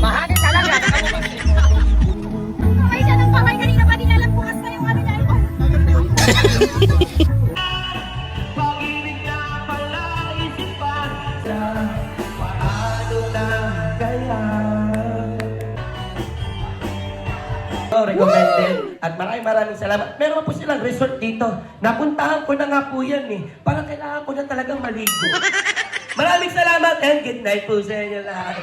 Mahagin talaga. Kamay siya ng kamay kanina pa din alam bukas na yung ano niya. Pag-ibig na pala isipan sa paano na kaya. Recommended. At maraming salamat. Meron po silang resort dito. Napuntahan ko na nga po yan eh. Parang kailangan ko na talagang maligo. Maraming salamat and good night po sa inyo lahat.